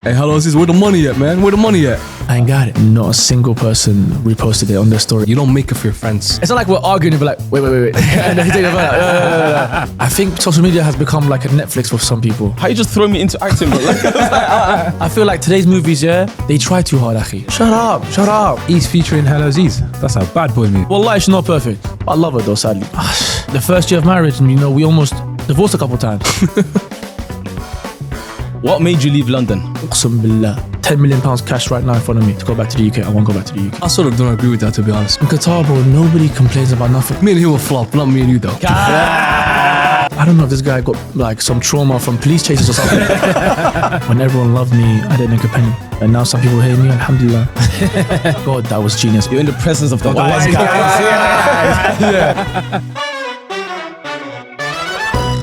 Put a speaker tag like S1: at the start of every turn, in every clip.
S1: Hey, Halooaziz, where the money at, man? Where the money at?
S2: I ain't got it. Not a single person reposted it on their story.
S1: You don't make it for your friends.
S2: It's not like we're arguing and be like, wait. And then he take it back. I think social media has become like a Netflix for some people.
S3: How you just throw me into acting, bro?
S2: I feel like today's movies, they try too hard, Akhi. Shut up.
S4: He's featuring Halooaziz. That's a bad boy movie.
S2: Wallah, she's not perfect. I love her though, sadly. The first year of marriage, and we almost divorced a couple times.
S3: What made you leave London?
S2: Qasam billah. £10 million cash right now in front of me to go back to the UK. I won't go back to the UK.
S1: I sort of don't agree with that, to be honest.
S2: In Qatar, bro, nobody complains about nothing.
S1: Me and you will flop, not me and you, though.
S2: I don't know if this guy got like some trauma from police chases or something. When everyone loved me, I didn't make a penny. And now some people hate me, alhamdulillah. God, that was genius.
S3: You're in the presence of the wise guy.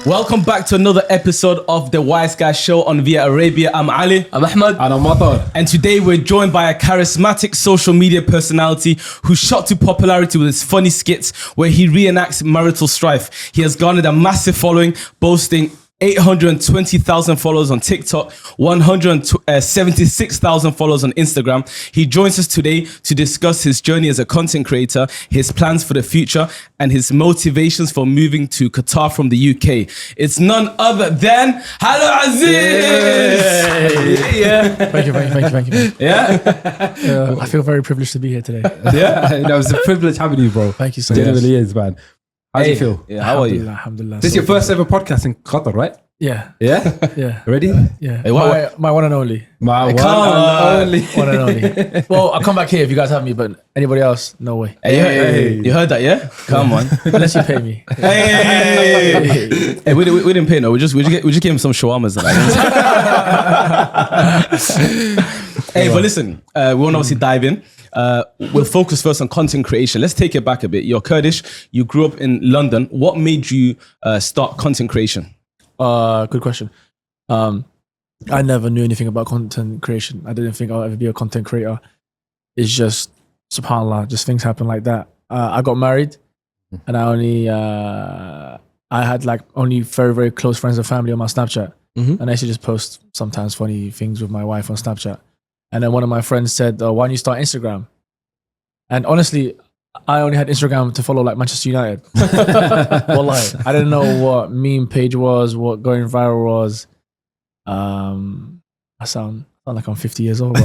S3: Welcome back to another episode of The Wise Guy Show on Via Arabia. I'm Ali.
S1: I'm Ahmed.
S4: And I'm Matar.
S3: And today we're joined by a charismatic social media personality who shot to popularity with his funny skits where he reenacts marital strife. He has garnered a massive following, boasting 820,000 followers on TikTok, 176,000 followers on Instagram. He joins us today to discuss his journey as a content creator, his plans for the future, and his motivations for moving to Qatar from the UK. It's none other than Halooaziz!
S2: Yeah. Thank you.
S3: Yeah?
S2: I feel very privileged to be here today.
S4: Yeah, it was a privilege having you, bro.
S2: Thank you so
S4: It
S2: much.
S4: really is, man. How do you feel?
S3: Yeah, how are you?
S2: Alhamdulillah.
S4: This is your first ever podcast in Qatar, right?
S2: Yeah.
S4: Yeah? Ready?
S2: Yeah.
S3: Hey, what-
S2: My one and only.
S4: My one
S3: come on.
S4: and only.
S2: One and only. Well, I'll come back here if you guys have me, but anybody else, no way.
S3: Hey, you heard that, yeah? Come on.
S2: Unless you pay me.
S3: Hey, we didn't pay, no. We just gave him some shawarmas. Hey, but listen, we want to obviously dive in. We'll focus first on content creation. Let's take it back a bit. You're Kurdish. You grew up in London. What made you start content creation?
S2: Good question. I never knew anything about content creation. I didn't think I'll ever be a content creator. It's just, subhanAllah, just things happen like that. I got married and I had like only very, very close friends and family on my Snapchat.
S1: Mhm.
S2: And I used to just post sometimes funny things with my wife on Snapchat. And then one of my friends said, why don't you start Instagram? And honestly, I only had Instagram to follow like Manchester United. Wallahi, I didn't know what meme page was, what going viral was. I sound like I'm 50 years old. Bro.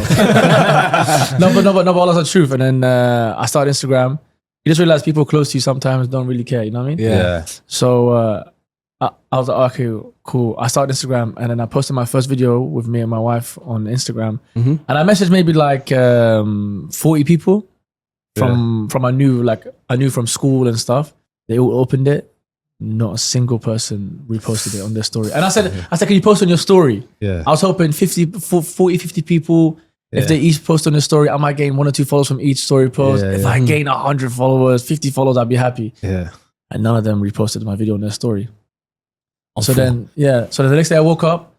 S2: No, but all that's the truth. And then I started Instagram. You just realize people close to you sometimes don't really care. You know what I mean?
S4: Yeah.
S2: So I was like, okay, cool. I started Instagram and then I posted my first video with me and my wife on Instagram.
S1: Mhm.
S2: And I messaged maybe like 40 people from I knew from school and stuff. They all opened it. Not a single person reposted it on their story. And I said, can you post on your story?
S4: Yeah.
S2: I was hoping 50 people, if they each post on their story, I might gain 1 or 2 followers from each story post. If I gain 100 followers, 50 followers, I'd be happy.
S4: Yeah.
S2: And none of them reposted my video on their story. So the next day I woke up,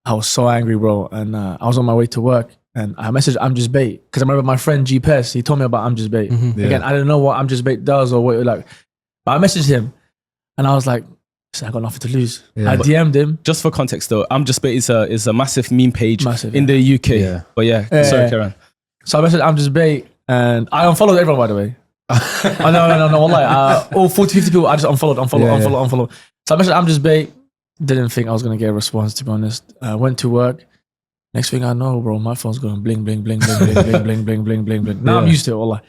S2: I was so angry, bro. And I was on my way to work and I messaged I'm Just Bait because I remember my friend G Pest, he told me about I'm Just Bait.
S4: Yeah.
S2: Again, I didn't know what I'm Just Bait does or what it like, but I messaged him and I was like, I got nothing to lose.
S4: Yeah.
S2: I DM'd him.
S3: Just for context though, I'm Just Bait is a massive meme page
S2: Massive,
S3: in the UK.
S4: Yeah.
S3: But sorry, Karen.
S2: So I messaged I'm Just Bait and I unfollowed everyone, by the way. Oh, no, wallahi. All 40, 50 people, I just unfollowed. So I messaged I'm Just Bait. Didn't think I was going to get a response, to be honest. I went to work. Next thing I know, bro, my phone's going bling, bling, bling, bling, bling, bling, bling, bling, bling, bling, bling. Now I'm used to it, wallah.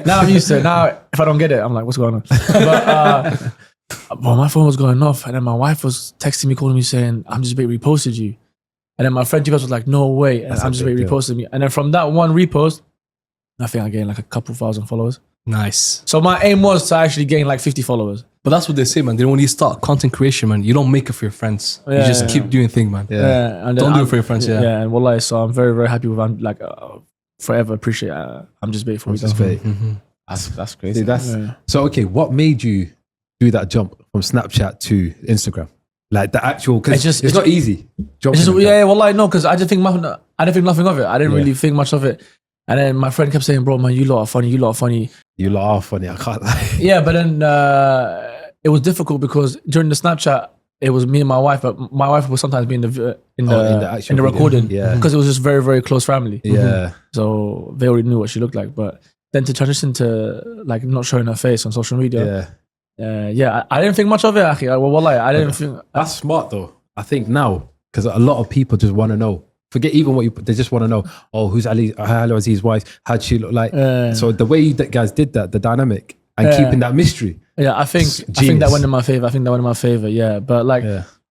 S2: Now I'm used to it. Now, if I don't get it, I'm like, what's going on? But my phone was going off. And then my wife was texting me, calling me, saying, I'm Just Bait reposted you. And then my friend G was like, no way. And I'm Just Bait reposted me. And then from that one repost, I think I gained like a couple thousand followers.
S1: Nice.
S2: So my aim was to actually gain like 50 followers.
S1: But that's what they say, man. Then when you start content creation, man, you don't make it for your friends. You just keep doing thing, man.
S4: Yeah.
S2: And
S1: Don't do it for your friends, yeah.
S2: Yeah, and wallahi, so I'm very, very happy with forever appreciate I'm Just Bait for
S4: Just Bait.
S3: That's crazy.
S4: See, so okay, what made you do that jump from Snapchat to Instagram? Like the actual, because it's not easy.
S2: Wallahi, no, because I didn't think nothing of it. I didn't really think much of it. And then my friend kept saying, bro, man, you lot are funny.
S4: You lot are funny, I can't lie.
S2: Yeah, but then it was difficult because during the Snapchat, it was me and my wife, but my wife would sometimes be in the
S4: actual video.
S2: recording,
S4: Yeah.
S2: because it was just very, very close family.
S4: Yeah.
S2: So they already knew what she looked like. But then to transition to like not showing her face on social media, I didn't think much of it. Akhi. I didn't think.
S4: That's smart though. I think now, because a lot of people just want to know. Forget even what they just want to know. Oh, who's Halooaziz's wife? How'd she look like? So the way that guys did that, the dynamic and keeping that mystery.
S2: Yeah, I think that went in my favor. Yeah, but like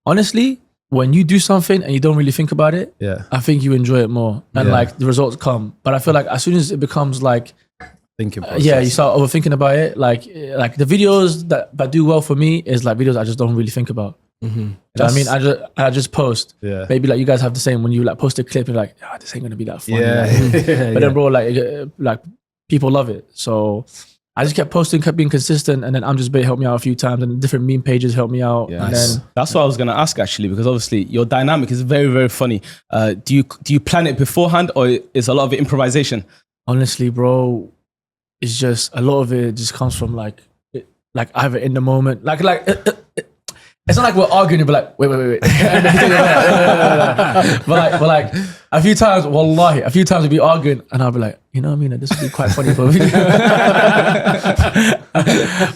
S2: honestly, when you do something and you don't really think about it, I think you enjoy it more, and like the results come. But I feel like as soon as it becomes like
S4: thinking,
S2: you start overthinking about it. Like the videos that do well for me is like videos I just don't really think about. Do you know what I mean? I just post. Yeah. Maybe like you guys have the same when you like post a clip and you're like, this ain't gonna be that funny. Yeah. But then bro, like people love it. So I just kept posting, kept being consistent, and then I'm Just Bait helped me out a few times, and different meme pages helped me out.
S3: Yeah.
S2: And then
S3: that's what I was gonna ask actually, because obviously your dynamic is very, very funny. Do you plan it beforehand, or is a lot of it improvisation?
S2: Honestly, bro, it's just a lot of it just comes from like either in the moment, it's not like we're arguing and be like, wait. But like a few times we'll be arguing and I'll be like, you know what I mean? This would be quite funny for a video.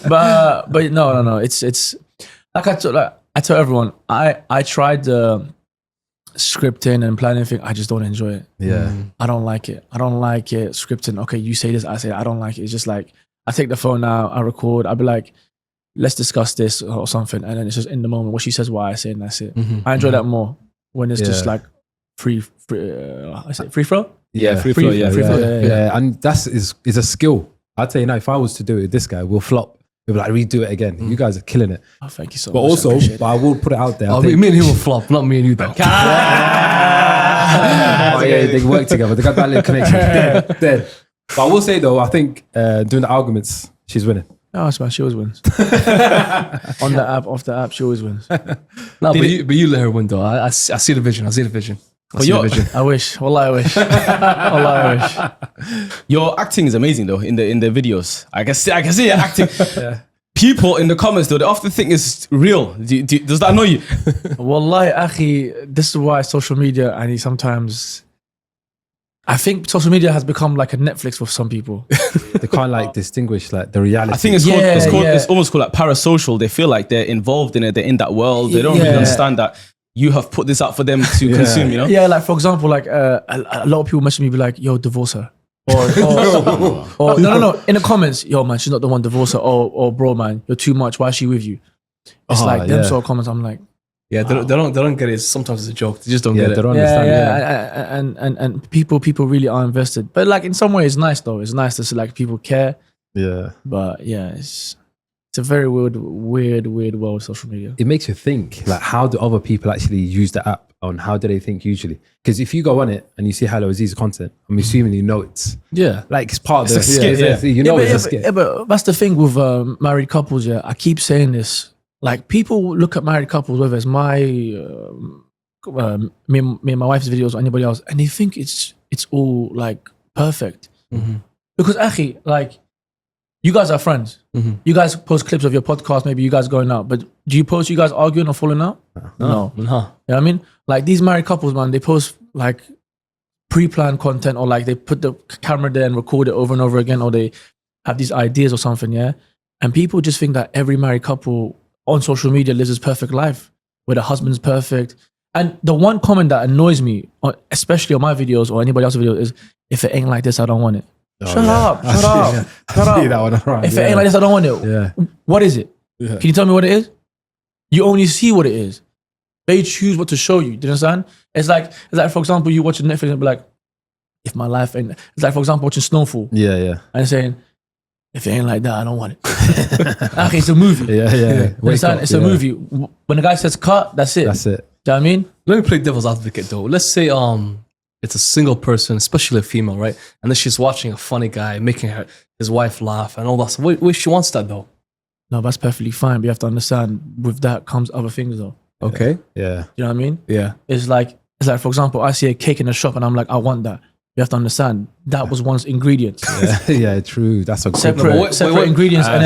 S2: but no. It's like I tell everyone, I tried the scripting and planning thing. I just don't enjoy it.
S4: Yeah.
S2: I don't like it. Scripting. Okay, you say this, I say it. I don't like it. It's just like, I take the phone out, I record, I'll be like, let's discuss this or something, and then it's just in the moment what she says, why I say, and that's it. I enjoy that more when it's just like free throw.
S3: Yeah, free flow.
S4: Yeah, and that's is a skill. I'd say, if I was to do it with this guy, we'll flop. We'll be like, redo it again. You guys are killing it.
S2: Oh, thank you so
S4: but
S2: much.
S4: But I will put it out there.
S1: Me and he will flop, not me and you though.
S4: They work together. They got that little connection. Dead. But I will say though, I think doing the arguments, she's winning.
S2: No, it's man, she always wins. On the app, off the app, she always wins.
S1: No, but you let her win though. I see the vision.
S3: I
S2: wish. Wallah, I wish. Wallah, I wish.
S3: Your acting is amazing though in the videos. I can see your acting. People in the comments though, they often think it's real. Does that annoy you?
S2: Wallahi, akhi, this is why social media, and sometimes I think social media has become like a Netflix for some people.
S4: They can't like distinguish like the reality.
S3: I think it's almost called like parasocial. They feel like they're involved in it. They're in that world. They don't really understand that you have put this out for them to consume, you know?
S2: Yeah, like for example, like a lot of people message me, be like, yo, divorce her. Or no, in the comments, yo man, she's not the one, divorce her. Or bro man, you're too much. Why is she with you? It's like them sort of comments. I'm like,
S1: yeah, they don't get it. Sometimes it's a joke. They just don't get it.
S4: They don't understand.
S2: And people really are invested. But like in some way, it's nice though. It's nice to see like people care.
S4: Yeah.
S2: But yeah, it's a very weird world, social media.
S4: It makes you think, like, how do other people actually use the app? On how do they think usually? Because if you go on it and you see Halooaziz's content, I'm assuming you know it's like it's part of the
S3: skit.
S4: It's a skit.
S2: Yeah, but that's the thing with married couples. Yeah, I keep saying this. Like people look at married couples, whether it's me and my wife's videos or anybody else, and they think it's all like perfect. Because akhi, like you guys are friends. You guys post clips of your podcast, maybe you guys going out, but do you post you guys arguing or falling out? No. You know what I mean? Like these married couples, man, they post like pre-planned content, or like they put the camera there and record it over and over again, or they have these ideas or something, yeah? And people just think that every married couple on social media lives this perfect life where the husband's perfect. And the one comment that annoys me, especially on my videos or anybody else's video, is if it ain't like this, I don't want it. Shut up. If it ain't like this, I don't want it.
S4: Yeah.
S2: What is it? Can you tell me what it is? You only see what it is. They choose what to show you. Do you understand? It's like for example, you watch Netflix and be like, if my life ain't... It's like, for example, watching Snowfall.
S4: Yeah.
S2: And saying, if it ain't like that, I don't want it. Okay, it's a movie.
S4: Yeah.
S2: It's a movie. When the guy says cut, that's it.
S4: That's it.
S2: Do you know what I mean?
S1: Let me play devil's advocate though. Let's say it's a single person, especially a female, right? And then she's watching a funny guy making his wife laugh and all that. So wait, she wants that though.
S2: No, that's perfectly fine. But you have to understand, with that comes other things though.
S1: Okay.
S4: Yeah.
S2: You know what I mean?
S1: Yeah.
S2: It's like, for example, I see a cake in a shop and I'm like, I want that. You have to understand that was one's ingredients.
S4: Yeah, true. That's a
S2: separate ingredients, and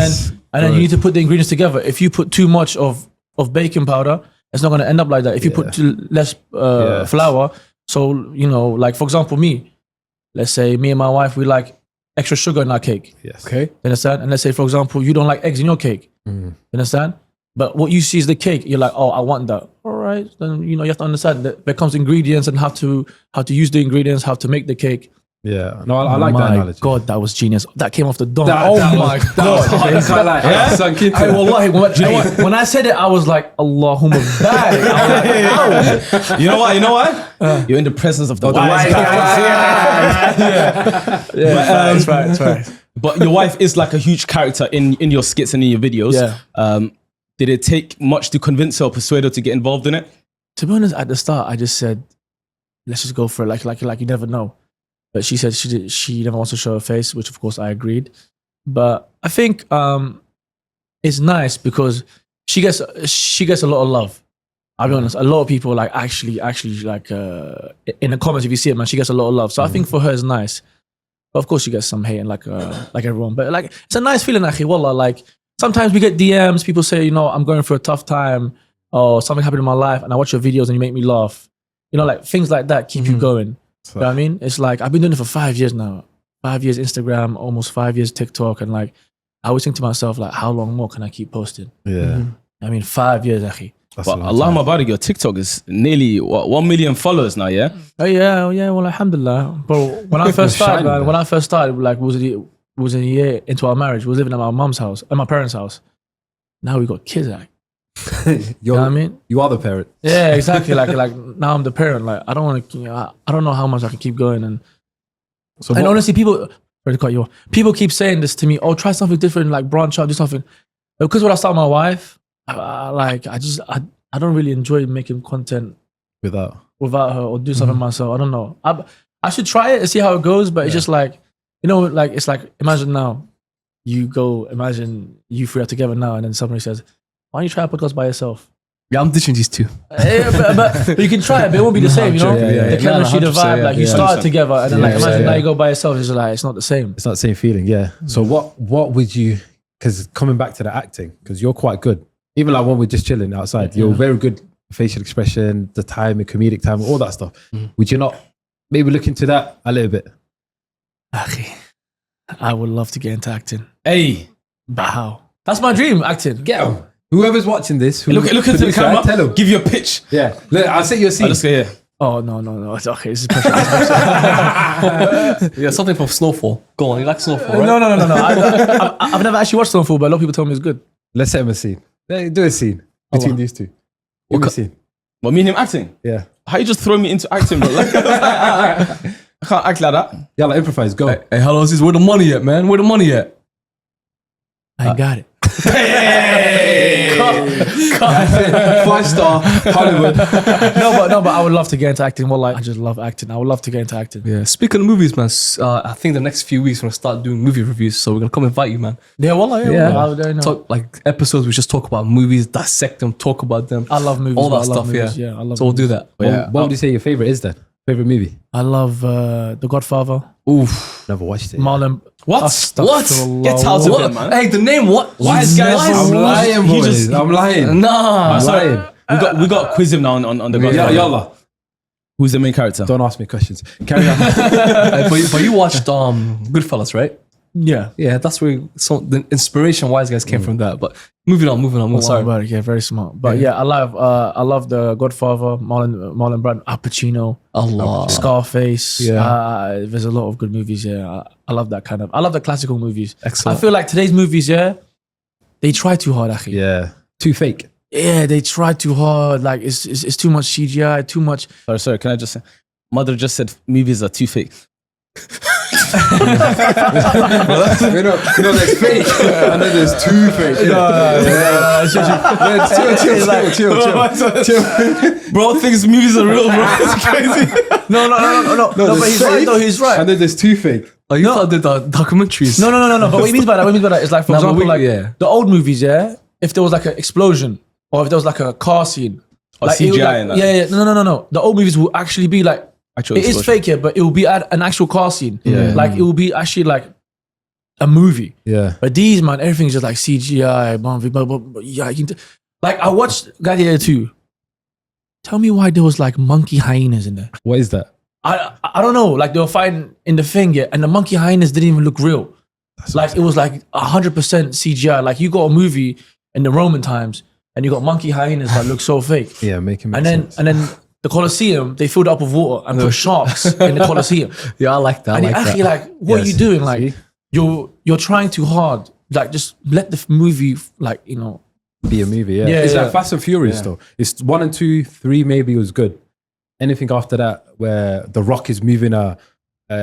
S2: then you need to put the ingredients together. If you put too much of baking powder it's not gonna end up like that. If you put less flour, so you know, like for example, let's say me and my wife, we like extra sugar in our cake.
S4: Yes.
S1: Okay.
S2: You understand? And let's say, for example, you don't like eggs in your cake. You understand? But what you see is the cake. You're like, oh, I want that. All right. Then you know you have to understand that there comes ingredients and how to use the ingredients, how to make the cake.
S4: Yeah. No, I like that analogy.
S2: God, that was genius. That came off the dome.
S4: That was hard. Sunk into
S2: Hey,
S4: it.
S2: wallahi, when I said it, I was like, Allahumma barik.
S3: You know why? You're in the presence of the wise
S4: wise
S3: guys.
S2: That's right.
S3: But your wife is like a huge character in your skits and in your videos.
S2: Yeah.
S3: Did it take much to convince her or persuade her to get involved in it?
S2: To be honest, at the start, I just said, let's just go for it. Like you never know. But she said she never wants to show her face, which of course I agreed. But I think it's nice because she gets a lot of love. I'll be honest, a lot of people like actually like in the comments, if you see it, man, she gets a lot of love. So I think for her it's nice. But of course she gets some hate and like everyone. But like it's a nice feeling, akhi, wallah. Like sometimes we get DMs, people say, you know, I'm going through a tough time or something happened in my life and I watch your videos and you make me laugh. You know, like things like that keep you going. You know what I mean? It's like, I've been doing it for 5 years now. 5 years Instagram, almost 5 years TikTok. And like, I always think to myself, like, how long more can I keep posting?
S4: Yeah.
S2: I mean, 5 years, akhi.
S4: That's
S3: But
S4: a long
S3: Allah
S4: time.
S3: Mabarak, your TikTok is nearly 1 million followers now, yeah?
S2: Oh yeah, well, alhamdulillah. Bro, when I first started,
S4: Shining,
S2: man, like, was a year into our marriage. We was living at my mum's house, at my parents' house. Now we got kids, like, you know what I mean?
S4: You are the parent.
S2: Yeah, exactly. like now I'm the parent. Like, I don't want to, I don't know how much I can keep going. And honestly, people keep saying this to me. Oh, try something different. Like branch out, do something. But because when I started my wife, I don't really enjoy making content
S4: without
S2: her or do something myself. I don't know. I should try it and see how it goes. But it's just like, you know, like it's like imagine you three are together now, and then somebody says, "Why don't you try a podcast by yourself?"
S1: Yeah, I'm ditching these two.
S2: but you can try it, but it won't be the same, you know? The chemistry, the
S1: 100%,
S2: vibe, like you
S1: yeah.
S2: started together and then like
S4: Yeah,
S2: imagine
S4: yeah.
S2: now you go by yourself, it's like, it's not the same.
S4: It's not the same feeling, yeah. So what would you, because coming back to the acting, because you're quite good. Even like when we're just chilling outside, you're very good facial expression, the timing, comedic timing, all that stuff. Would you not maybe look into that a little bit?
S2: Akhi, I would love to get into acting.
S3: Hey,
S2: But how? That's my dream, acting.
S4: Get him. Whoever's watching this,
S3: look into the camera.
S4: tell him.
S3: Give you a pitch.
S4: Yeah, look, I'll set you a scene.
S3: I'll just go here.
S2: Oh, no. It's okay. This is pressure.
S1: Yeah, something from Snowfall. Go on, you like Snowfall, right?
S2: No. I've never actually watched Snowfall, but a lot of people tell me it's good.
S4: Let's set him a scene. Do a scene between these two. Give me a scene.
S3: Well, me and him acting.
S4: Yeah.
S3: How you just throw me into acting, bro? Like, I can't act like that.
S4: Yeah, like improvise. Go.
S1: Hey, Halooaziz, where the money at, man? Where the money at?
S2: I got it.
S4: 5-star Hollywood.
S2: No, but I would love to get into acting. Well, like, I just love acting. I would love to get into acting.
S1: Yeah, speaking of movies, man, I think the next few weeks we're going to start doing movie reviews. So we're going to come invite you, man.
S2: Yeah, well, yeah.
S1: Talk, like episodes, we just talk about movies, dissect them, talk about them.
S2: I love movies.
S1: All that
S2: I love
S1: stuff,
S2: movies.
S1: yeah.
S2: I love
S1: So we'll do
S2: movies.
S1: that.
S3: Yeah.
S4: What would you say your favorite is then? Favorite movie?
S2: I love The Godfather.
S1: Oof.
S4: Never watched it.
S2: Marlon.
S3: What?
S2: Astaghfirullah.
S3: Get out of
S1: What?
S3: here, man.
S1: Hey, the name what?
S3: Wise guys.
S4: I'm lying,
S3: He
S4: boys.
S3: just-
S4: I'm lying.
S1: Nah.
S4: I'm lying.
S3: We got to quiz him now on the
S4: Yeah,
S3: Godfather.
S4: yalla.
S3: Who's the main character?
S4: Don't ask me questions. Carry on.
S1: But you watched Goodfellas, right?
S2: Yeah.
S1: Yeah, that's where the inspiration Wise Guys came from that. But moving on. Sorry.
S2: Sorry. Yeah, very smart. But yeah, I love The Godfather, Marlon Brando, Al Pacino,
S1: Allah.
S2: Scarface.
S4: Yeah.
S2: There's a lot of good movies. Yeah, I love that kind of. I love the classical movies.
S1: Excellent.
S2: I feel like today's movies, they try too hard, akhi.
S4: Yeah. Too fake.
S2: Yeah, they try too hard. Like it's too much CGI, too much.
S3: Sorry, can I just say? Mother just said movies are too fake.
S4: You know, there's fake and then there's too fake. Chill.
S3: Bro thinks movies are real, bro. It's crazy.
S2: No. But he's right. No, he's right.
S4: And then there's too fake.
S1: Oh, you thought the documentaries?
S2: No. But what he means by that is like, for
S1: No, but
S2: example, the old movies, if there was like an explosion or if there was like a car scene.
S3: Or
S2: Like, it would,
S3: CGI
S2: like,
S3: and that.
S2: Yeah. No. The old movies will actually be like,
S3: Actual
S2: it is
S3: explosion.
S2: fake, but it will be an actual car scene.
S4: Yeah.
S2: Like it will be actually like a movie.
S4: Yeah.
S2: But these, man, everything's just like CGI. Man, yeah, like I watched Gladiator 2. tell me why there was like monkey hyenas in there.
S4: What is that?
S2: I don't know. Like they were fighting in the thing, yeah, and the monkey hyenas didn't even look real. Like it was like 100% CGI. Like you got a movie in the Roman times, and you got monkey hyenas that look so fake.
S4: Yeah, making
S2: And then the Colosseum, they filled it up with water and put sharks in the Colosseum.
S1: Yeah, I like that.
S2: And you're actually like, what are you doing? Like
S4: See?
S2: you're trying too hard. Like just let the movie, like, you know,
S4: be a movie. Yeah,
S2: Yeah,
S4: it's
S2: yeah.
S4: like Fast and Furious though. It's 1 and 2, 3 maybe was good. Anything after that, where the Rock is moving a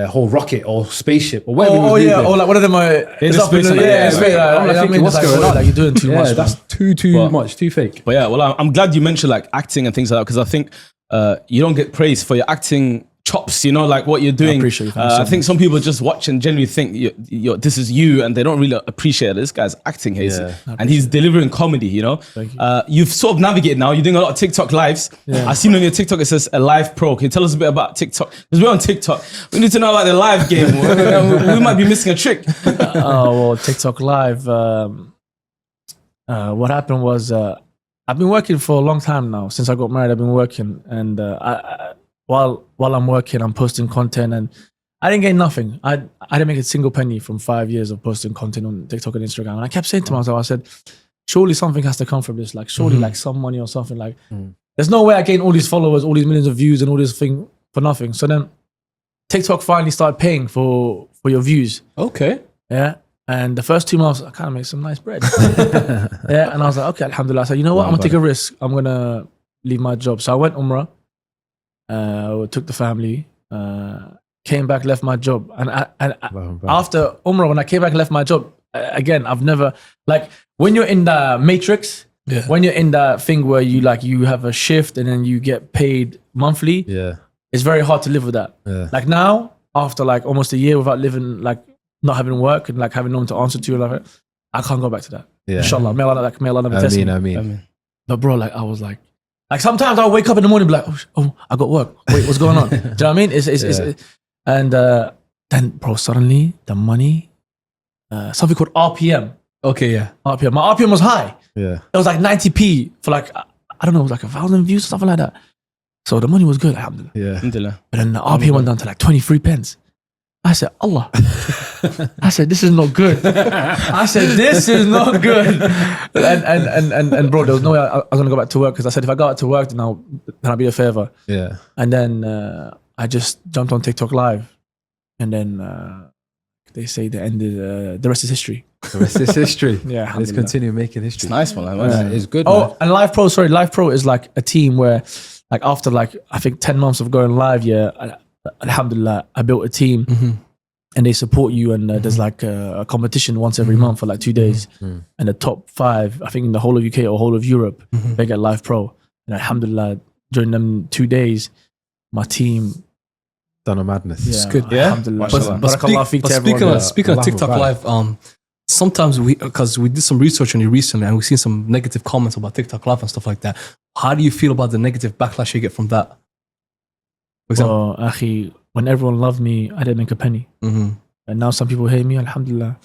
S4: whole rocket or spaceship or whatever.
S2: Oh yeah, or like one of them are
S3: In space,
S2: in the,
S3: yeah,
S2: space.
S3: yeah.
S2: Like,
S4: I'm like
S2: I
S4: thinking,
S2: mean,
S4: what's
S2: it's like,
S4: going on?
S2: Like you're doing too much.
S4: Yeah, that's too
S3: Well-
S4: much, too fake.
S3: But yeah, well, I'm glad you mentioned like acting and things like that, because I think you don't get praise for your acting chops, you know, like what you're doing.
S2: appreciate you. Thanks so
S3: I think some people just watch and genuinely think this is you, and they don't really appreciate it. This guy's acting here,
S4: Yeah.
S3: and he's delivering comedy, you know.
S2: Thank you.
S3: You've sort of navigated now. You're doing a lot of TikTok lives.
S2: Yeah.
S3: I've seen on your TikTok it says a live pro. Can you tell us a bit about TikTok? Because we're on TikTok. We need to know about the live game. we might be missing a trick.
S2: Oh well, TikTok Live. What happened was I've been working for a long time now. Since I got married, I've been working, and while I'm working, I'm posting content, and I didn't get nothing. I didn't make a single penny from 5 years of posting content on TikTok and Instagram. And I kept saying to myself, I said, surely something has to come from this. Like surely like some money or something. Like there's no way I gain all these followers, all these millions of views, and all this thing for nothing. So then TikTok finally started paying for your views.
S1: Okay.
S2: Yeah. And the first 2 months, I kind of made some nice bread. Yeah. And I was like, okay, alhamdulillah. So you know what? I'm going to take a risk. I'm going to leave my job. So I went Umrah, took the family, came back, left my job. And after Umrah, when I came back and left my job, again, I've never, like when you're in the matrix, when you're in that thing where you have a shift and then you get paid monthly,
S4: Yeah,
S2: it's very hard to live with that.
S4: yeah.
S2: Like now, after like almost a year without living, like not having work and like having no one to answer to, like I can't go back to that.
S4: Yeah.
S2: Inshallah, may Allah never test me.
S4: I mean.
S2: But bro, like I was like sometimes I'll wake up in the morning and be like, oh, I got work. Wait, what's going on? Do you know what I mean? And then bro, suddenly the money, something called RPM.
S1: Okay, yeah.
S2: RPM. My RPM was high.
S4: Yeah.
S2: It was like 90p for like, I don't know, it was like 1,000 views or something like that. So the money was good, alhamdulillah.
S4: Yeah.
S3: Alhamdulillah.
S2: But then the RPM went down to like 23 pence. I said, Allah. I said, this is not good. I said, this is not good. And bro, there was no way I was going to go back to work, because I said, if I go out to work, then I'll be a favor.
S4: Yeah.
S2: And then I just jumped on TikTok Live. And then they say the end is, the rest is history.
S4: The rest is history.
S2: Yeah,
S4: Let's continue making history.
S3: It's nice one.
S4: It's good.
S2: Oh,
S4: man.
S2: and Live Pro is like a team where, like after like, I think 10 months of going live, alhamdulillah, I built a team. And they support you, and there's like a competition once every month for like 2 days. And the top 5, I think in the whole of UK or whole of Europe, they get Live Pro. And alhamdulillah, during them 2 days, my team
S4: Done a madness.
S2: Yeah,
S1: good.
S3: Yeah?
S2: Alhamdulillah.
S1: But
S2: Barakallah feek to everyone.
S1: speaking of
S4: Allahu
S1: TikTok
S4: Akbar.
S1: Live, sometimes because we did some research on you recently and we've seen some negative comments about TikTok Live and stuff like that. How do you feel about the negative backlash you get from that? For example,
S2: So, akhi, when everyone loved me, I didn't make a penny. And now some people hate me, alhamdulillah.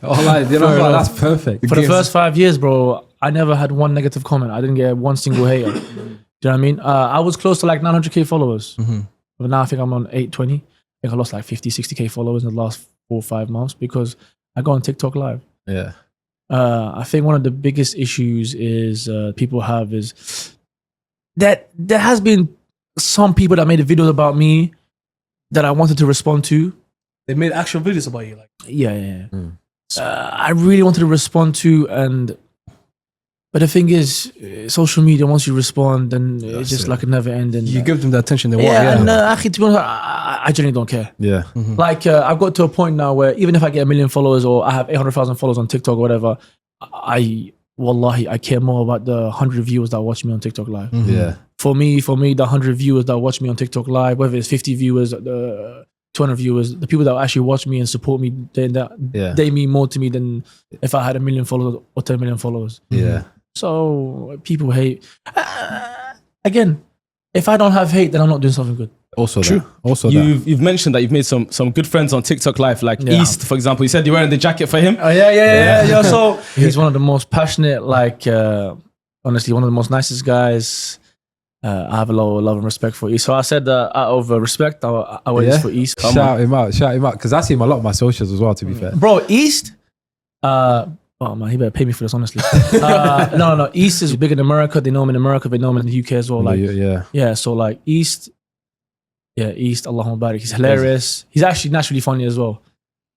S4: Oh, like, you know,
S2: Fair
S4: like,
S2: enough.
S4: that's perfect.
S2: For the first 5 years, bro, I never had one negative comment. I didn't get one single hater. Do you know what I mean? I was close to like 900k followers. But now I think I'm on 820. I think I lost like 50, 60k followers in the last 4 or 5 months because I go on TikTok Live.
S4: Yeah.
S2: I think one of the biggest issues is people have is that there has been some people that made videos about me that I wanted to respond to.
S1: they made actual videos about you. Like,
S2: Yeah. I really wanted to respond to, but the thing is, social media, once you respond, then it's just like a never ending.
S1: you give them the attention they want.
S2: Yeah, and actually, to be honest, I genuinely don't care.
S4: Yeah.
S2: Like, I've got to a point now where even if I get 1 million followers or I have 800,000 followers on TikTok or whatever, Wallahi, I care more about the 100 viewers that watch me on TikTok Live.
S4: Yeah.
S2: For me, the 100 viewers that watch me on TikTok Live, whether it's 50 viewers, 200 viewers, the people that actually watch me and support me, they mean more to me than if I had 1 million followers or 10 million followers.
S4: Yeah.
S2: So people hate. Again, if I don't have hate, then I'm not doing something good.
S4: Also
S1: True.
S4: that. Also that.
S3: You've mentioned that you've made some good friends on TikTok Live, like
S2: Yeah.
S3: East, for example. You said you're wearing the jacket for him.
S2: Oh yeah. So he's one of the most passionate, like honestly, one of the most nicest guys. I have a lot of love and respect for East. So I said out of respect, I went for East.
S4: Shout him out, because I see him a lot of my socials as well. To be fair,
S2: Bro, East. Oh man, he better pay me for this, honestly. No. East is big in America. They know him in America. They know him in the UK as well. Like, yeah. So like East, Allahumma barik. He's hilarious. He's actually naturally funny as well.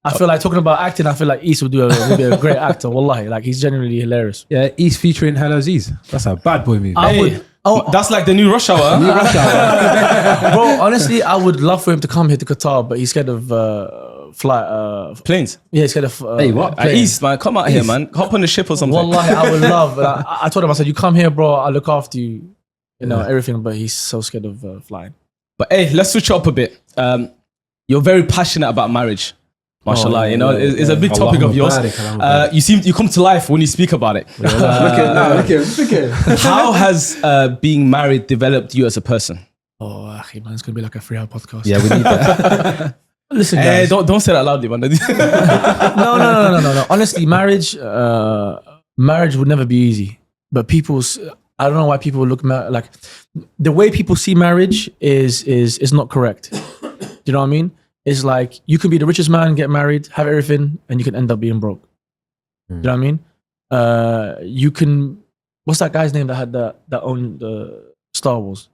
S2: I feel like talking about acting. I feel like East would be a great actor. Wallahi, like he's genuinely hilarious.
S4: Yeah, East featuring Halooaziz. That's a bad boy movie.
S3: That's like the new Rush Hour.
S2: Bro, honestly, I would love for him to come here to Qatar, but he's scared of
S3: planes.
S2: Yeah, he's scared of.
S4: Hey, what?
S3: East, man, come out here, man. Hop on the ship or something.
S2: Wallahi, I would love. I told him, I said, you come here, bro. I'll look after you. You know everything, but he's so scared of flying.
S3: But hey, let's switch up a bit. You're very passionate about marriage. MashaAllah, you know, it's a big topic of yours. You come to life when you speak about it.
S4: Look at him.
S3: How has being married developed you as a person?
S2: Oh, man, it's gonna be like a 3-hour podcast.
S4: Yeah, we need that.
S2: Listen, guys.
S3: Don't say that loudly, man.
S2: No. Honestly, marriage would never be easy. But I don't know why people look like the way people see marriage is not correct. Do you know what I mean? It's like you can be the richest man, get married, have everything, and you can end up being broke. Do you know what I mean? You can. What's that guy's name that owned Star Wars?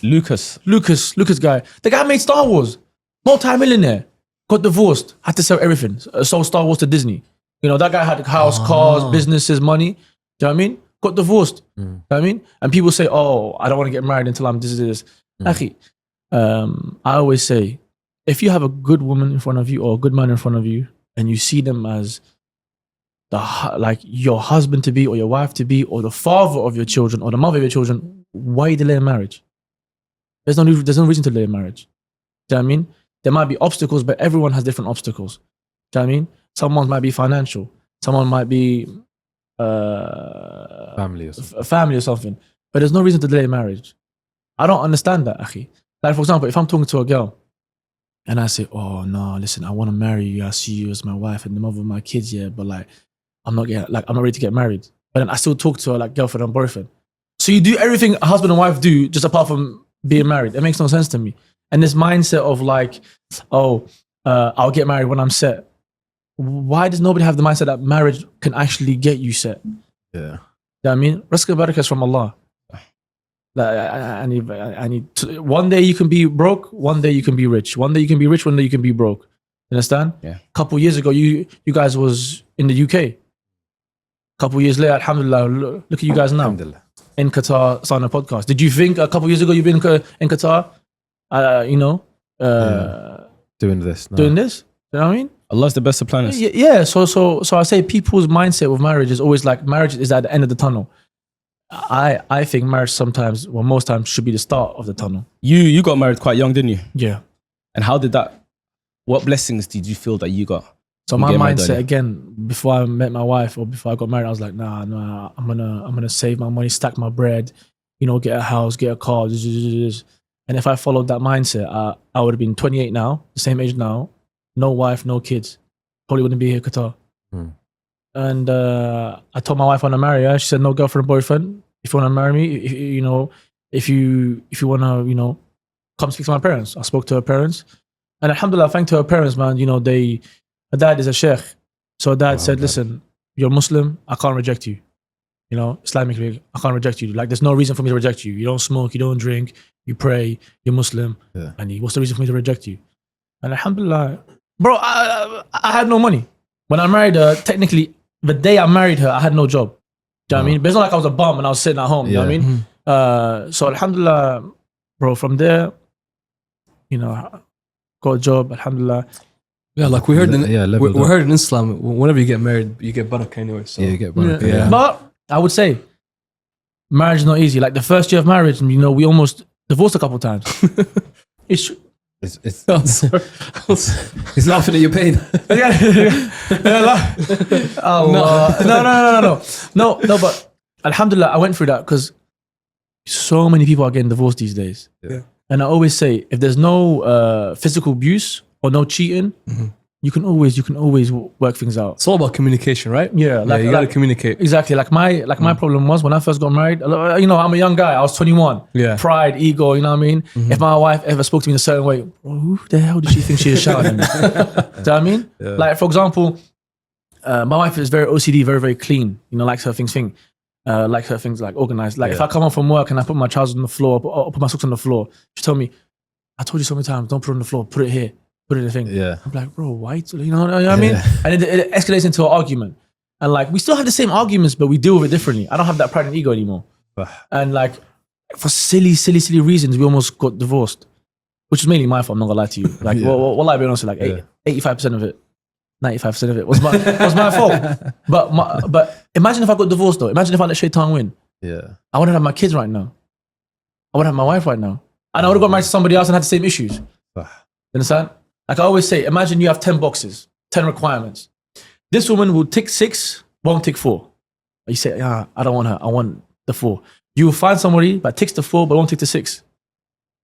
S2: Lucas guy. The guy made Star Wars. Multi-millionaire. Got divorced. Had to sell everything. Sold Star Wars to Disney. You know, that guy had a house, cars, businesses, money. Do you know what I mean? Got divorced. You know what I mean? And people say, oh, I don't want to get married until I'm this. Akhi, I always say, if you have a good woman in front of you or a good man in front of you, and you see them as like your husband to be or your wife to be or the father of your children or the mother of your children, why are you delaying marriage? There's no reason to delay marriage. Do you know what I mean? There might be obstacles, but everyone has different obstacles. Do you know what I mean? Someone might be financial. Someone might be
S4: family
S2: or something. But there's no reason to delay marriage. I don't understand that, akhi. Like, for example, if I'm talking to a girl and I say, oh, no, listen, I want to marry you. I see you as my wife and the mother of my kids, yeah, but like, I'm not ready to get married. But then I still talk to her like girlfriend and boyfriend. So you do everything a husband and wife do just apart from being married. It makes no sense to me. And this mindset of like, I'll get married when I'm set. Why does nobody have the mindset that marriage can actually get you set?
S4: Yeah.
S2: You know what I mean? Rizq and barakah is from Allah. Like, I need to, one day you can be broke, one day you can be rich. One day you can be rich, one day you can be broke. You understand?
S3: Yeah.
S2: A couple years ago, you guys was in the UK. A couple years later, alhamdulillah, look at you guys now. In Qatar, starting a podcast. Did you think a couple years ago you've been in Qatar,
S4: doing this?
S2: No. Doing this? You know what I mean?
S3: Allah's the best of planners.
S2: Yeah. So I say people's mindset with marriage is always like marriage is at the end of the tunnel. I think marriage sometimes, well, most times should be the start of the tunnel.
S3: You got married quite young, didn't you?
S2: Yeah.
S3: And how did that? What blessings did you feel that you got?
S2: So my mindset again, before I met my wife or before I got married, I was like, nah, I'm gonna save my money, stack my bread, get a house, get a car. And if I followed that mindset, I would have been 28 now, the same age now, no wife, no kids, probably wouldn't be here in Qatar. And I told my wife I want to marry her. She said, no girlfriend, boyfriend. If you want to marry me, if you want to, come speak to my parents. I spoke to her parents. And alhamdulillah, thanks to her parents, man, her dad is a sheikh. So her dad said, listen, you're Muslim, I can't reject you. Islamically, I can't reject you. Like, there's no reason for me to reject you. You don't smoke, you don't drink, you pray, you're Muslim. Yeah. And what's the reason for me to reject you? And alhamdulillah, bro, I had no money. When I married her, technically, the day I married her, I had no job. Do you know what I mean? But it's not like I was a bum and I was sitting at home. You know what I mean? So alhamdulillah, bro, from there, got a job, alhamdulillah.
S1: Yeah, like we heard in Islam, whenever you get married, you get barakah anyway. So.
S4: Yeah, you get barakah.
S2: Yeah. But I would say, marriage is not easy. Like the first year of marriage, we almost divorced a couple times. It's
S4: He's laughing at your pain.
S2: No, but alhamdulillah, I went through that because so many people are getting divorced these days. Yeah. And I always say, if there's no physical abuse or no cheating, you can always work things out.
S1: It's all about communication, right?
S2: Yeah,
S1: Like, you gotta communicate.
S2: Exactly. Like my problem was when I first got married. You know, I'm a young guy. I was 21.
S1: Yeah.
S2: Pride, ego. You know what I mean? If my wife ever spoke to me in a certain way, well, who the hell did she think she was shouting at me? Do you know what I mean? Like for example, my wife is very OCD, very very clean. You know, likes her things like organized. Like if I come home from work and I put my trousers on the floor, or put my socks on the floor, she told me, "I told you so many times, don't put it on the floor. Put it here. Put it in the thing."
S4: Yeah.
S2: I'm like, bro, why? You know what I mean? And it escalates into an argument. And like, we still have the same arguments, but we deal with it differently. I don't have that pride and ego anymore. And like, for silly reasons, we almost got divorced, which is mainly my fault. I'm not gonna lie to you. Like, what I be honest, like 85% of it, 95% of it was my fault. But imagine if I got divorced though. Imagine if I let Shaitan win.
S4: Yeah.
S2: I wouldn't have my kids right now. I wouldn't have my wife right now. And I would have got married to somebody else and had the same issues. You understand? Like I always say, imagine you have 10 boxes, 10 requirements. This woman will tick 6, won't tick 4. You say, I don't want her. I want the 4. You will find somebody that ticks the 4, but won't tick the 6.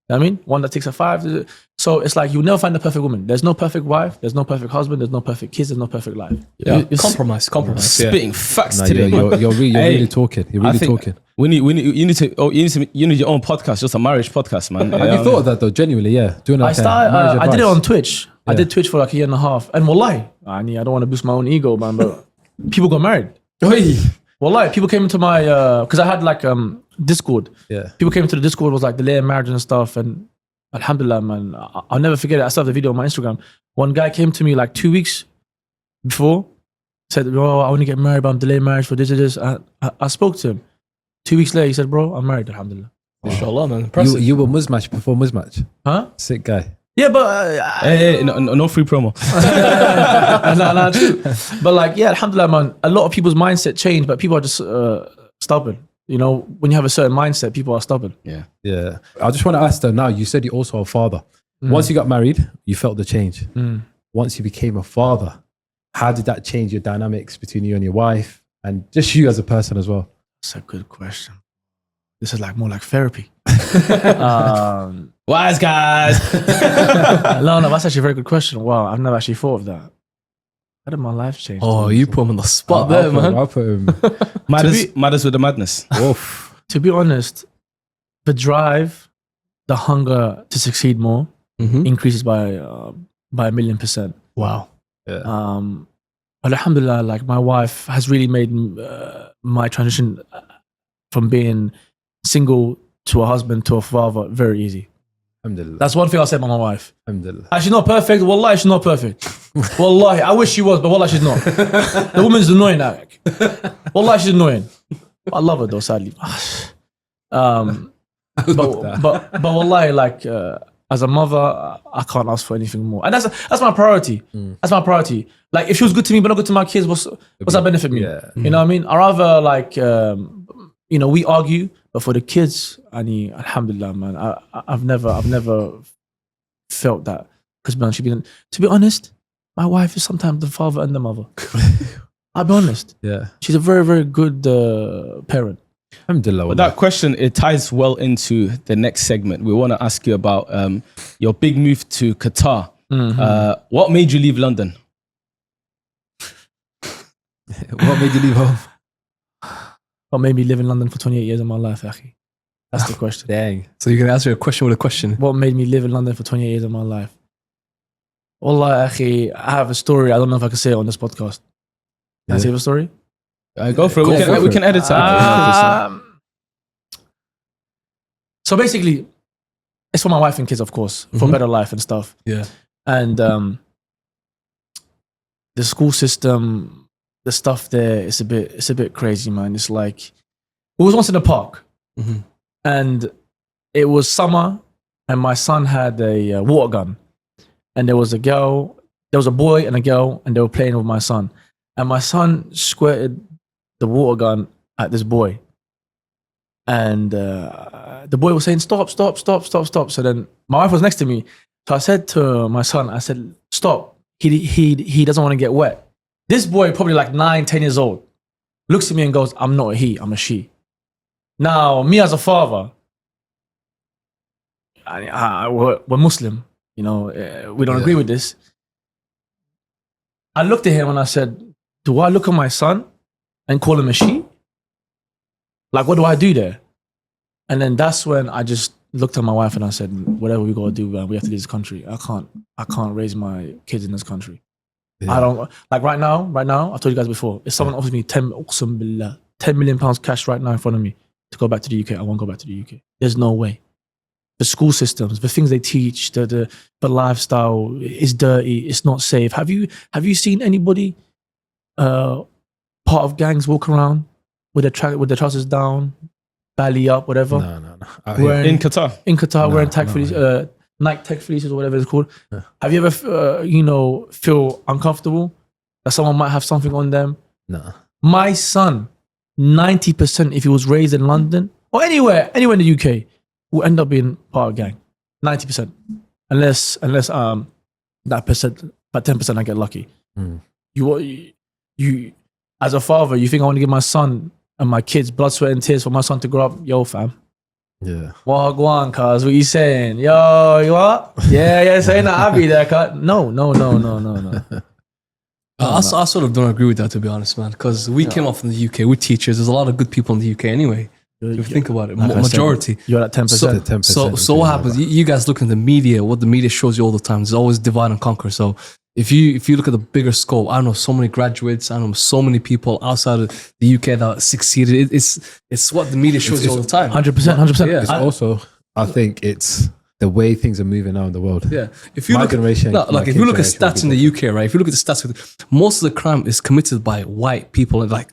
S2: You know what I mean? One that takes a 5. So it's like you'll never find the perfect woman. There's no perfect wife. There's no perfect husband. There's no perft kids. There's no perfect life.
S1: Yeah. Compromise.
S3: Spitting facts
S4: No,
S3: today.
S4: you're really talking. You're really talking.
S3: You need your own podcast, just a marriage podcast, man.
S4: Have you thought of that though? Genuinely, yeah. Doing like
S2: I did it on Twitch. I did Twitch for like a year and a half. And wallahi, I don't want to boost my own ego, man, but people got married. Wallahi, people came into my, because I had like Discord.
S4: Yeah.
S2: People came into the Discord, was like delaying marriage and stuff. And alhamdulillah, man, I'll never forget it. I still have the video on my Instagram. One guy came to me like 2 weeks before, said, "Bro, I want to get married, but I'm delaying marriage for this. I spoke to him. 2 weeks later, he said, "Bro, I'm married, alhamdulillah."
S1: Inshallah, man. Impressive.
S4: You were Muzmatch before Muzmatch.
S2: Huh?
S4: Sick guy.
S2: Yeah, but
S3: Hey, no free promo.
S2: no, true. But like, yeah, alhamdulillah, man. A lot of people's mindset change, but people are just stubborn. You know, when you have a certain mindset, people are stubborn.
S4: Yeah. I just want to ask though, now you said you're also a father. Once you got married, you felt the change. Once you became a father, how did that change your dynamics between you and your wife and just you as a person as well?
S2: That's a good question. This is like more like therapy.
S3: Wise guys.
S2: No, that's actually a very good question. Wow, I've never actually thought of that. How did my life change?
S1: Oh, you put him on the spot there, man.
S4: I'll put him.
S3: Matters with the madness.
S4: Oof.
S2: To be honest, the drive, the hunger to succeed more increases by 1,000,000%.
S1: Wow.
S4: Yeah.
S2: But alhamdulillah, like my wife has really made my transition from being single to a husband to a father very easy.
S4: Alhamdulillah.
S2: That's one thing I'll say about my wife.
S4: Alhamdulillah.
S2: She's not perfect. Wallahi, she's not perfect. Wallahi, I wish she was, but wallahi, she's not. The woman's annoying now. Wallahi, she's annoying. I love her though, sadly. But wallahi, like as a mother, I can't ask for anything more, and that's my priority. That's my priority. Like if she was good to me but not good to my kids, what's that benefit me?
S4: Yeah.
S2: You know what I mean? I rather like we argue, but for the kids, alhamdulillah, man, I've never felt that. Because to be honest, my wife is sometimes the father and the mother. I'll be honest.
S4: Yeah.
S2: She's a very, very good parent.
S4: Alhamdulillah.
S3: But that question, it ties well into the next segment. We want to ask you about your big move to Qatar. What made you leave London?
S4: What made you leave home?
S2: What made me live in London for 28 years of my life, Akhi? That's the question.
S4: Dang.
S1: So you can answer a question with a question.
S2: What made me live in London for 28 years of my life? Wallah, Akhi, I have a story. I don't know if I can say it on this podcast. Can I say the story?
S3: Go for it. We can edit it.
S2: So basically, it's for my wife and kids, of course, for a better life and stuff.
S1: Yeah.
S2: And the school system, the stuff there, it's a bit crazy, man. It's like, we was once in a park, and it was summer, and my son had a water gun, and there was a boy and a girl, and they were playing with my son, and my son squirted the water gun at this boy, and the boy was saying, "Stop, stop, stop, stop, stop." So then my wife was next to me, so I said to my son, I said, "Stop. He doesn't want to get wet." This boy, probably like 9, 10 years old, looks at me and goes, "I'm not a he, I'm a she." Now, me as a father, we're Muslim, we don't agree with this. I looked at him and I said, do I look at my son and call him a she? Like, what do I do there? And then that's when I just looked at my wife and I said, whatever we gotta do, man, we have to leave this country. I can't raise my kids in this country.
S4: Yeah.
S2: I don't, like right now, I told you guys before, if someone offers me 10 million pounds cash right now in front of me to go back to the UK, I won't go back to the UK. There's no way. The school systems, the things they teach, the lifestyle is dirty, it's not safe. Have you seen anybody part of gangs walk around with their trousers down, belly up, whatever?
S4: No.
S3: In Qatar.
S2: In Qatar, wearing tech fleeces, Nike tech fleeces or whatever it's called.
S4: Yeah.
S2: Have you ever, feel uncomfortable that someone might have something on them?
S4: No.
S2: My son, 90%, if he was raised in London or anywhere in the UK, will end up being part of a gang. 90%, unless that percent, about 10%, I get lucky. You, as a father, you think I want to give my son and my kids blood, sweat, and tears for my son to grow up? Yo, fam.
S4: Yeah.
S2: Well, go on, cuz. What you saying? Yo, you what? Yeah, saying that I'll be there, cuz. No.
S1: I sort of don't agree with that, to be honest, man. Because we came up from the UK. We're teachers. There's a lot of good people in the UK anyway. If you think about it,
S2: Like I said,
S1: majority.
S2: you're at 10%.
S1: So what happens? You guys look in the media. What the media shows you all the time. There's always divide and conquer. So if you look at the bigger scope, I know so many graduates. I know so many people outside of the UK that succeeded. It's what the media shows you all the time.
S2: 100%.
S1: Yeah.
S4: It's also, I think it's the way things are moving now in the world.
S1: Yeah, if you
S4: My
S1: look
S4: generation,
S1: at,
S4: my
S1: if you look at
S4: kids' generation
S1: stats in the UK, right? If you look at the stats, most of the crime is committed by white people, and like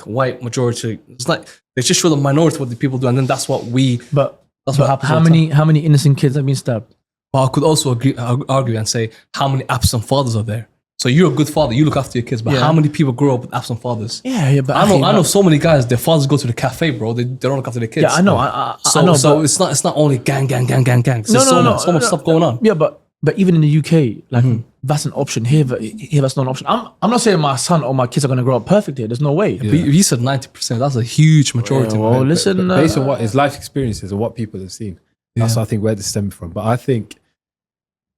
S1: white majority. It's like they just show the minority what the people do, and then that's what that's what happens.
S2: How many innocent kids have been stabbed?
S1: But I could also argue and say how many absent fathers are there. So you're a good father, you look after your kids, but how many people grow up with absent fathers?
S2: Yeah, but
S1: I know so many guys. Their fathers go to the cafe, bro. They don't look after their kids.
S2: Yeah, I know. I know.
S1: So
S2: but,
S1: it's not only gang. There's so much stuff going on.
S2: Yeah, but even in the UK, like that's an option. Here that's not an option. I'm not saying my son or my kids are going to grow up perfect here. There's no way.
S1: But you said 90%. That's a huge majority.
S2: Yeah, well, listen.
S4: But based on what is life experiences and what people have seen, that's I think where this stems from. But I think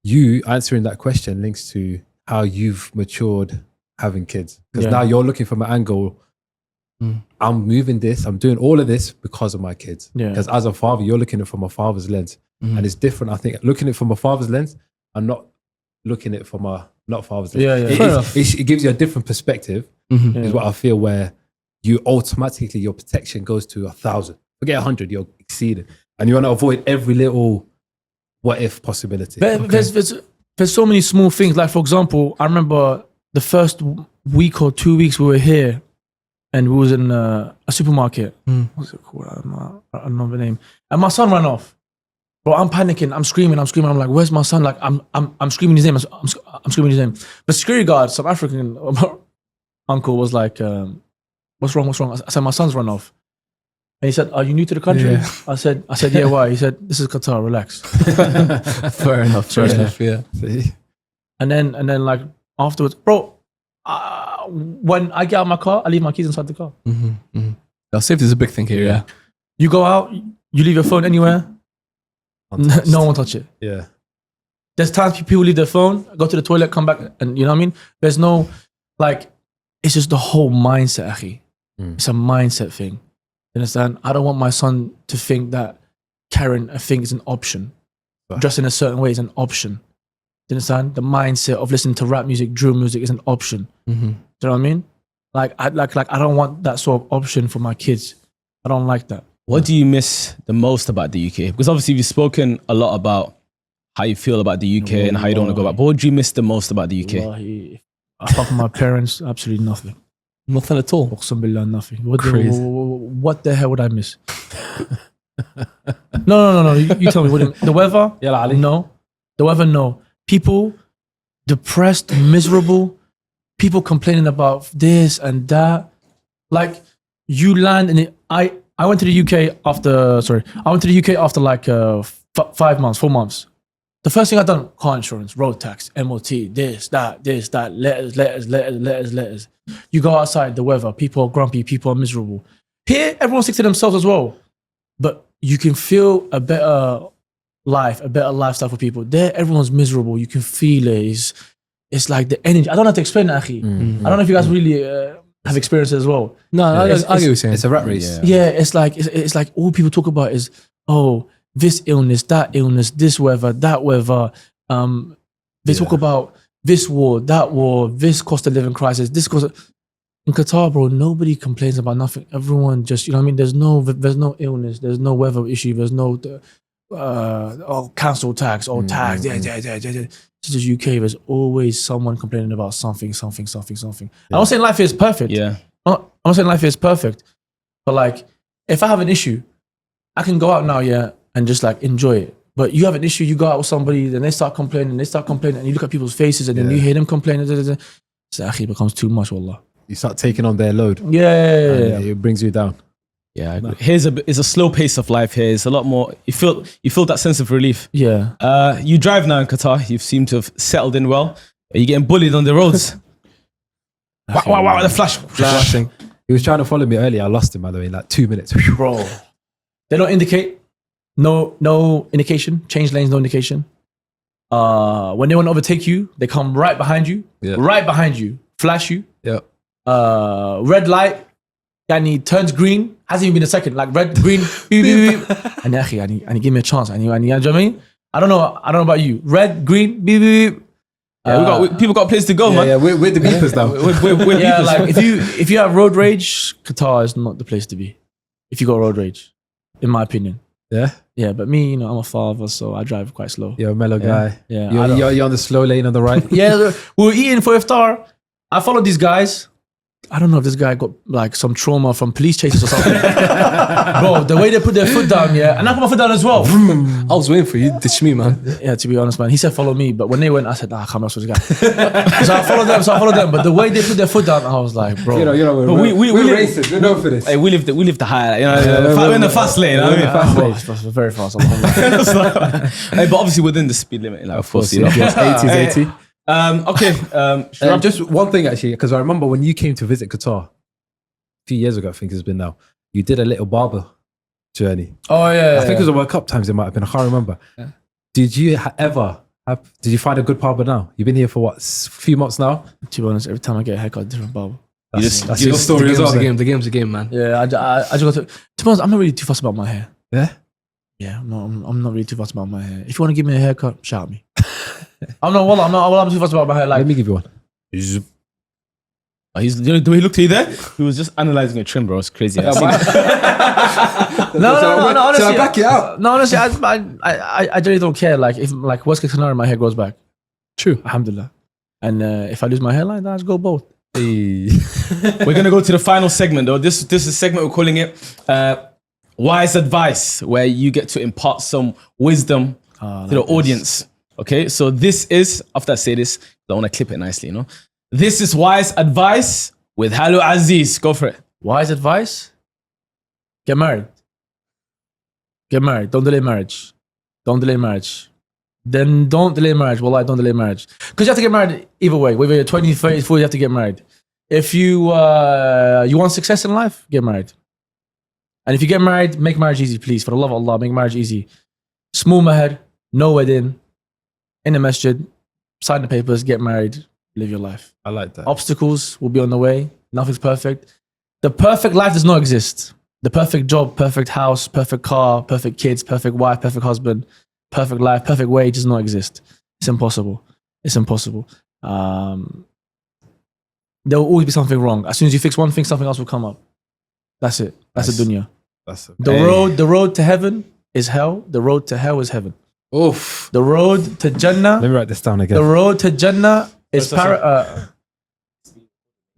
S4: you answering that question links to how you've matured having kids. Because now you're looking from an angle, I'm moving this, I'm doing all of this because of my kids. Because as a father, you're looking at it from a father's lens. And it's different, I think, looking at it from a father's lens and not looking at it from a not father's lens. It gives you a different perspective, is what I feel, where you automatically, your protection goes to 1,000. Forget 100, you're exceeding. And you want to avoid every little what if possibility.
S2: But there's so many small things. Like, for example, I remember the first week or 2 weeks we were here and we was in a supermarket. What's it called? I don't know the name. And my son ran off. Bro, I'm panicking. I'm screaming. I'm like, where's my son? Like, I'm screaming his name. I'm screaming his name. But security guard, some African uncle was like, what's wrong? I said, my son's run off. And he said, are you new to the country?
S1: Yeah.
S2: I said, yeah, why? He said, this is Qatar, relax.
S1: Fair enough, yeah.
S4: See?
S2: And then like afterwards, bro, when I get out of my car, I leave my keys inside the car.
S1: Now, safety is a big thing here, yeah.
S2: You go out, you leave your phone anywhere, no one touch it.
S4: Yeah.
S2: There's times people leave their phone, go to the toilet, come back, and you know what I mean? There's no, like, it's just the whole mindset, akhi. It's a mindset thing. You understand? I don't want my son to think that carrying a thing is an option. Dressing a certain way is an option. You understand? The mindset of listening to rap music, drill music is an option. Do you know what I mean? Like I don't want that sort of option for my kids. I don't like that.
S3: What do you miss the most about the UK? Because obviously you've spoken a lot about how you feel about the UK and how you don't want to go back. But what do you miss the most about the UK?
S2: Wallahi, apart from my parents, absolutely nothing.
S1: Nothing at all.
S2: Nothing.
S1: Crazy.
S2: What the hell would I miss? No. You tell me. The weather?
S4: Yeah, Ali.
S2: No. The weather? No. People depressed, miserable. People complaining about this and that. Like, you land in it. I went to the UK after like 5 months, 4 months. The first thing I done, car insurance, road tax, MOT, this, that, letters. You go outside, the weather, people are grumpy, people are miserable. Here, everyone sticks to themselves as well. But you can feel a better life, a better lifestyle for people. There, everyone's miserable. You can feel it. it's like the energy. I don't know how to explain it, Akhi. I don't know if you guys really have experienced it as well.
S1: No, I get what you're saying.
S4: It's a rat race.
S2: Yeah, it's like all people talk about is, oh, this illness, that illness, this weather, that weather. They talk about this war, that war, this cost of living crisis, this cost of... In Qatar, bro, nobody complains about nothing. Everyone just, you know what I mean? There's no illness, there's no weather issue, there's no council tax or tax. This is UK, there's always someone complaining about something. I'm not saying life is perfect.
S3: Yeah.
S2: I'm not saying life is perfect. But like, if I have an issue, I can go out now, and just like enjoy it. But you have an issue, you go out with somebody, then they start complaining, and you look at people's faces, and then you hear them complaining. So it becomes too much, wallah.
S4: You start taking on their load.
S2: Yeah.
S4: It brings you down.
S3: Yeah, it's a slow pace of life here. It's a lot more. You feel that sense of relief.
S2: Yeah.
S3: You drive now in Qatar. You seem to have settled in well. Are you getting bullied on the roads? wow! The flashing.
S4: He was trying to follow me earlier. I lost him, by the way, in like 2 minutes.
S2: Bro, they don't indicate. No indication. Change lanes, no indication. When they want to overtake you, they come right behind you.
S4: Yeah.
S2: Right behind you. Flash you.
S4: Yeah.
S2: Red light. And he turns green. Hasn't even been a second. Like red, green. beep, beep, beep. And he give me a chance. And you know what I mean? I don't know about you. Red, green, beep, beep, beep.
S3: People got a place to go, man.
S4: Yeah, we're the beepers now.
S3: We're
S2: Yeah,
S3: beepers.
S2: like if you have road rage, Qatar is not the place to be. If you got road rage, in my opinion.
S4: Yeah.
S2: Yeah, but me, I'm a father, so I drive quite slow.
S4: You're a mellow guy.
S2: Yeah.
S4: You're on the slow lane on the right.
S2: Yeah, we were eating for iftar. I followed these guys. I don't know if this guy got like some trauma from police chases or something. Bro, the way they put their foot down, and I put my foot down as well.
S1: I was waiting for you to ditch me, man.
S2: Yeah, to be honest, man. He said follow me, but when they went, I said, I can't mess with this guy. So I followed them. But the way they put their foot down, I was like, bro.
S4: We're racist. We're known for this.
S3: Hey, we live the high, we're in the fast lane.
S4: We're in the fast lane.
S2: It's very fast.
S3: Hey, but obviously within the speed limit, like, of course, you know.
S4: Yes, 80 is 80.
S3: Okay.
S4: Just one thing actually, because I remember when you came to visit Qatar a few years ago, I think it's been now, you did a little barber journey.
S2: Oh yeah.
S4: I think it was a World Cup times it might have been, I can't remember.
S2: Yeah.
S4: Did you did you find a good barber now? You've been here for what, a few months now?
S2: To be honest, every time I get a haircut, different barber.
S4: That's your story as well.
S1: The game's a game, man.
S2: Yeah, I just got to be honest, I'm not really too fussed about my hair.
S4: Yeah?
S2: Yeah, I'm not really too fussed about my hair. If you want to give me a haircut, shout at me. I'm too fussed about my hair. Like,
S4: Let me give you one.
S3: The way he looked at you there, he was just analyzing a trim, bro. It's crazy.
S2: no, honestly,
S4: So I back it out.
S2: No, honestly, I really don't care. Like, if like worst case scenario, my hair grows back.
S1: True.
S2: Alhamdulillah. And if I lose my hairline, then I just go both.
S3: We're gonna go to the final segment, though. This is a segment we're calling it Wise Advice, where you get to impart some wisdom to the audience. Okay, so this is, after I say this, I want to clip it nicely, you know. This is Wise Advice with Halooaziz. Go for it.
S2: Wise advice? Get married. Get married. Don't delay marriage. Don't delay marriage. Then don't delay marriage. Wallah, don't delay marriage. Because you have to get married either way. Whether you're 20, 30, 40, you have to get married. If you want success in life, get married. And if you get married, make marriage easy, please. For the love of Allah, make marriage easy. Small mahar, no wedding, in the masjid, sign the papers, get married, live your life.
S4: I like that.
S2: Obstacles will be on the way. Nothing's perfect. The perfect life does not exist. The perfect job, perfect house, perfect car, perfect kids, perfect wife, perfect husband, perfect life, perfect way does not exist. It's impossible. It's impossible. There will always be something wrong. As soon as you fix one thing, something else will come up. That's it. That's the dunya. The road to heaven is hell. The road to hell is heaven.
S4: Oof.
S2: The road to Jannah.
S4: Let me write this down again.
S2: The road to Jannah is
S4: Is it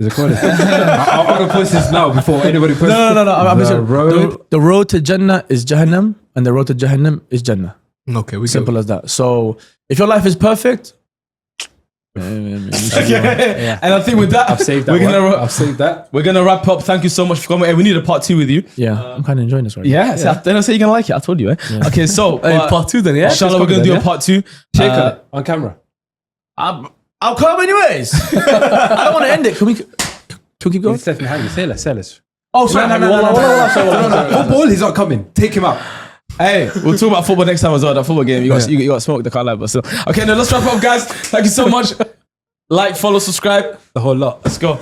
S4: recorded? I'm going to post this now before anybody posts it.
S2: The road to Jannah is Jahannam, and the road to Jahannam is Jannah.
S1: Okay, we
S2: Simple as that. So if your life is perfect,
S3: And I think with that,
S4: I've saved that. I've saved that.
S3: We're gonna wrap up. Thank you so much for coming. Hey, we need a part 2 with you.
S2: Yeah, I'm kind of enjoying this right
S3: Yeah, then I say you're gonna like it. I told you. Okay, so
S1: part 2 then, yeah.
S3: inshallah, we're gonna do a part 2.
S4: Shake on it on camera.
S2: I'll come anyways. I don't want to end it. Can we keep going?
S4: Stephen Hangy, say less.
S2: Oh, sorry. No.
S4: Football, he's not coming. Take him out.
S3: Hey, we'll talk about football next time as well. That football game, you got smoked. I can't lie, but still. Okay, now let's wrap up, guys. Thank you so much. Like, follow, subscribe.
S4: The whole lot.
S3: Let's go.